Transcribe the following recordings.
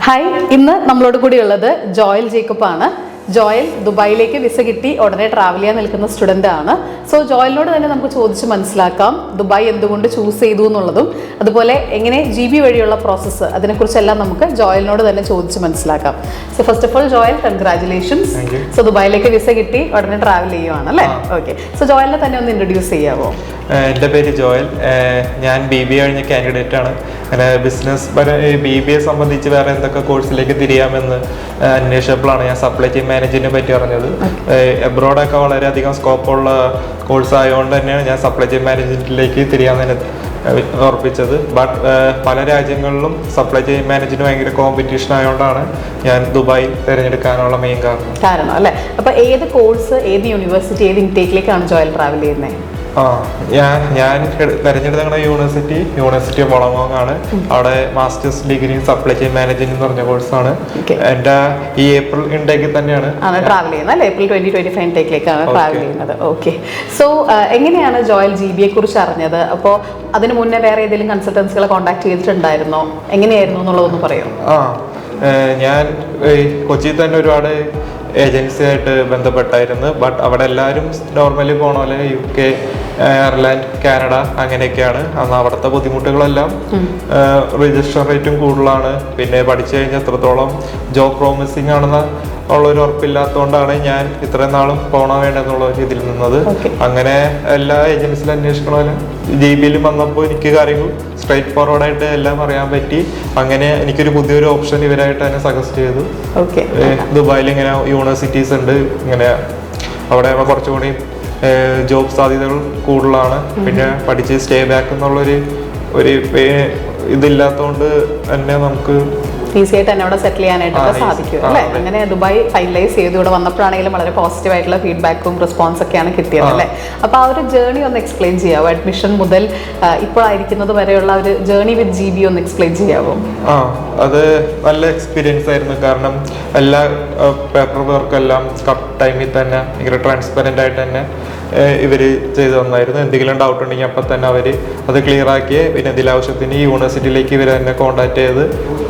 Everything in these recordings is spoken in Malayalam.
ഹായ്, ഇന്ന് നമ്മളോട് കൂടി ഉള്ളത് ജോയൽ ജേക്കബ് ആണ്. ജോയൽ ദുബായിലേക്ക് വിസ കിട്ടി ഉടനെ ട്രാവൽ ചെയ്യാൻ നിൽക്കുന്ന സ്റ്റുഡൻ്റ് ആണ്. സോ ജോയലിനോട് തന്നെ നമുക്ക് ചോദിച്ച് മനസ്സിലാക്കാം ദുബായ് എന്തുകൊണ്ട് ചൂസ് ചെയ്തു എന്നുള്ളതും അതുപോലെ എങ്ങനെ GB വഴിയുള്ള പ്രോസസ്സ് അതിനെക്കുറിച്ചെല്ലാം നമുക്ക് ജോയലിനോട് തന്നെ ചോദിച്ച് മനസ്സിലാക്കാം. So first of all Joel, congratulations. So ദുബായിലേക്ക് വിസ കിട്ടി ഉടനെ ട്രാവൽ ചെയ്യുവാണ് അല്ലേ? ഓക്കെ. സോ ജോയലിനെ തന്നെ ഒന്ന് ഇൻട്രൊഡ്യൂസ് ചെയ്യാമോ? എൻ്റെ പേര് ജോയൽ. ഞാൻ BBA കഴിഞ്ഞ കാൻഡിഡേറ്റ് ആണ്. അങ്ങനെ ബിസിനസ് BBA സംബന്ധിച്ച് വേറെ എന്തൊക്കെ കോഴ്സിലേക്ക് തിരിയാമെന്ന് അന്വേഷിച്ചപ്പോഴാണ് ഞാൻ സപ്ലൈ ചെയിൻ മാനേജ്മെന്റിനെ പറ്റി അറിഞ്ഞത്. എബ്രോഡൊക്കെ വളരെയധികം സ്കോപ്പുള്ള കോഴ്സ് ആയതുകൊണ്ട് തന്നെയാണ് ഞാൻ സപ്ലൈ ചെയിൻ മാനേജ്മെന്റിലേക്ക് തിരിയാൻ തന്നെ ഉറപ്പിച്ചത്. ബട്ട് പല രാജ്യങ്ങളിലും സപ്ലൈ ചെയിൻ മാനേജ്മെന്റ് ഭയങ്കര കോമ്പറ്റീഷൻ ആയതുകൊണ്ടാണ് ഞാൻ ദുബായ് തിരഞ്ഞെടുക്കാനുള്ള മെയിൻ കാരണം അല്ലേ? അപ്പൊ ഏത് കോഴ്സ്, ഏത് യൂണിവേഴ്സിറ്റി, ഏത് ഇൻടേക്കിലേക്കാണ് ജോയൽ ട്രാവൽ ചെയ്യുന്നത്? ഞാൻ തിരഞ്ഞെടുത്ത യൂണിവേഴ്സിറ്റി ഓഫ് വളങ്ങോങ് ആണ്. അവിടെ masters degree supply chain management എന്ന് പറഞ്ഞ കോഴ്സാണ്. എന്റെ ഈ ഏപ്രിൽ ഇൻടേക്കിൽ തന്നെയാണ് ട്രാവൽ ചെയ്യുന്നത് അല്ലേ? ഏപ്രിൽ 2025 ഇൻടേക്കിലേക്കാണ് ട്രാവൽ ചെയ്യുന്നത്. ഓക്കെ. സോ എങ്ങനെയാണ് ജോയൽ GBയെ കുറിച്ച് അറിഞ്ഞത്? അപ്പോൾ അതിന് മുന്നേ വേറെ ഏതെങ്കിലും കൺസൾട്ടൻസികളെ കോൺടാക്ട് ചെയ്തിട്ടുണ്ടായിരുന്നോ? എങ്ങനെയായിരുന്നു എന്നുള്ളതൊന്ന് പറയോ? ഞാൻ കൊച്ചിയിൽ തന്നെ ഒരുപാട് ഏജൻസി ആയിട്ട് ബന്ധപ്പെട്ടായിരുന്നു. ബട്ട് അവിടെ എല്ലാവരും നോർമലി പോണ പോലെ UK, അയർലാൻഡ്, കാനഡ അങ്ങനെയൊക്കെയാണ്. അന്ന് അവിടുത്തെ ബുദ്ധിമുട്ടുകളെല്ലാം രജിസ്റ്റർ റേറ്റും കൂടുതലാണ്. പിന്നെ പഠിച്ചു കഴിഞ്ഞാൽ എത്രത്തോളം ജോബ് പ്രോമിസിങ് ആണെന്ന് ഉള്ളൊരു ഉറപ്പില്ലാത്തതുകൊണ്ടാണ് ഞാൻ ഇത്രയും നാളും പോണോ വേണ്ടെന്നുള്ള ഇതിൽ നിന്നത്. അങ്ങനെ എല്ലാ ഏജൻസിയിലും അന്വേഷിക്കണ പോലെ GBയിലും വന്നപ്പോൾ എനിക്ക് കാര്യങ്ങൾ സ്ട്രൈറ്റ് ഫോർവേഡായിട്ട് എല്ലാം അറിയാൻ പറ്റി. അങ്ങനെ എനിക്കൊരു പുതിയൊരു ഓപ്ഷൻ ഇവരായിട്ട് തന്നെ സജസ്റ്റ് ചെയ്തു. ദുബായിൽ ഇങ്ങനെ യൂണിവേഴ്സിറ്റീസ് ഉണ്ട്, ഇങ്ങനെ അവിടെ കുറച്ചുകൂടി ജോബ് സാധ്യതകൾ കൂടുതലാണ്. പിന്നെ പഠിച്ച് സ്റ്റേ ബാക്ക് എന്നുള്ളൊരു ഇതില്ലാത്തതുകൊണ്ട് തന്നെ നമുക്ക് ഈസി ആയിട്ട് തന്നെ അവിടെ സെറ്റിൽ ചെയ്യാനായിട്ടൊക്കെ സാധിക്കും അല്ലേ? അങ്ങനെ ദുബായ് ഫൈനലൈസ് ചെയ്ത് ഇവിടെ വന്നപ്പോഴാണെങ്കിലും വളരെ പോസിറ്റീവ് ആയിട്ടുള്ള ഫീഡ്ബാക്കും റെസ്പോൺസ് ഒക്കെയാണ് കിട്ടിയത് അല്ലേ? അപ്പോൾ ആ ഒരു ജേർണി ഒന്ന് എക്സ്പ്ലെയിൻ ചെയ്യാവോ? അഡ്മിഷൻ മുതൽ ഇപ്പോഴായിരിക്കുന്നത് വരെയുള്ള ഒരു ജേർണി വിത്ത് GB ഒന്ന് എക്സ്പ്ലെയിൻ ചെയ്യാവോ? അത് നല്ല എക്സ്പീരിയൻസ് ആയിരുന്നു. കാരണം എല്ലാ പേപ്പർ വർക്കെല്ലാം കറക്റ്റ് ടൈമിൽ തന്നെ ഭയങ്കര ട്രാൻസ്പെറൻ്റ് ആയിട്ട് തന്നെ ഇവർ ചെയ്തു തന്നായിരുന്നു. എന്തെങ്കിലും ഡൗട്ട് ഉണ്ടെങ്കിൽ അപ്പം തന്നെ അവർ അത് ക്ലിയർ ആക്കി. പിന്നെ ഇതിലാവശ്യത്തിന് യൂണിവേഴ്സിറ്റിയിലേക്ക് ഇവർ തന്നെ കോൺടാക്ട് ചെയ്ത്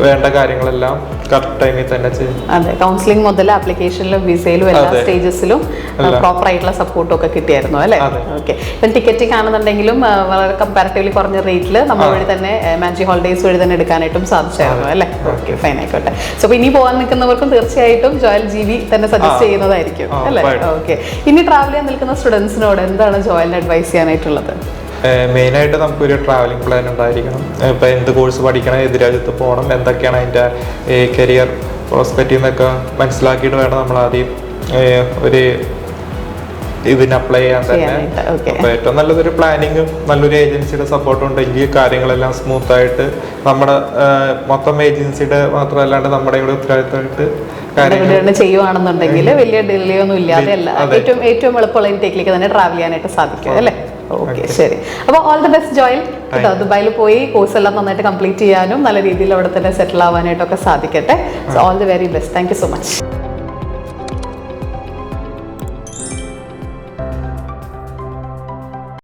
വേണ്ട കാര്യങ്ങളെല്ലാം കറക്റ്റ് ടൈമിൽ തന്നെ ചെയ്യും. അതെ, കൗൺസിലിംഗ് മുതൽ ആപ്ലിക്കേഷനിലും വിസയിലും എല്ലാ സ്റ്റേജസിലും പ്രോപ്പർ ആയിട്ടുള്ള സപ്പോർട്ടും ഒക്കെ കിട്ടിയായിരുന്നു അല്ലേ? ഓക്കെ. ഇപ്പം ടിക്കറ്റിംഗ് ആണെന്നുണ്ടെങ്കിലും വളരെ കമ്പാരിറ്റീവ്ലി കുറഞ്ഞ റേറ്റിൽ നമ്മൾ വഴി തന്നെ മാജി ഹോളിഡേയ്സ് വഴി തന്നെ എടുക്കാനായിട്ടും സാധിച്ചായിരുന്നു അല്ലേ? ഓക്കെ, ഫൈൻ, ആയിക്കോട്ടെ. സോ ഇനി പോകാൻ നിൽക്കുന്നവർക്കും തീർച്ചയായിട്ടും ജോയൽ GB തന്നെ സജസ്റ്റ് ചെയ്യുന്നതായിരിക്കും അല്ലേ? ഓക്കെ. ഇനി ട്രാവൽ ചെയ്യാൻ നിൽക്കുന്ന സ്റ്റുഡൻസിനോട് എന്താണ് ജോയലിന് അഡ്വൈസ് ചെയ്യാനായിട്ടുള്ളത്? മെയിനായിട്ട് നമുക്കൊരു ട്രാവലിംഗ് പ്ലാൻ ഉണ്ടായിരിക്കണം. ഇപ്പം എന്ത് കോഴ്സ് പഠിക്കണം, ഏത് രാജ്യത്ത് പോകണം, എന്തൊക്കെയാണ് അതിൻ്റെ കരിയർ പ്രോസ്പെക്റ്റീവ് എന്നൊക്കെ മനസ്സിലാക്കിയിട്ട് വേണം നമ്മൾ ആദ്യം ഒരു ഇതിന് അപ്ലൈ ചെയ്യാൻ തന്നെ. അപ്പോൾ ഏറ്റവും നല്ലതൊരു പ്ലാനിങ്ങും നല്ലൊരു ഏജൻസിയുടെ സപ്പോർട്ടും ഉണ്ടെങ്കിൽ കാര്യങ്ങളെല്ലാം സ്മൂത്തായിട്ട് നമ്മുടെ മൊത്തം ഏജൻസിയുടെ മാത്രമല്ലാണ്ട് നമ്മുടെ ഇവിടെ ഉത്തരവാദിത്തമായിട്ട് ചെയ്യുവാണെന്നുണ്ടെങ്കിൽ വലിയ ഡിലേ ഒന്നും ഇല്ലാതെ അല്ല ഏറ്റവും എളുപ്പമുള്ള ഇൻടേക്കിലേക്ക് തന്നെ ട്രാവൽ ചെയ്യാനായിട്ട് സാധിക്കും അല്ലേ? ഓക്കെ, ശരി. അപ്പോൾ ഓൾ ദി ബെസ്റ്റ് ജോയൽ. ദുബായിൽ പോയി കോഴ്സ് എല്ലാം നന്നായിട്ട് കംപ്ലീറ്റ് ചെയ്യാനും നല്ല രീതിയിൽ അവിടെ തന്നെ സെറ്റിൽ ആവാനായിട്ടൊക്കെ സാധിക്കട്ടെ. So all the very best. Thank you so much.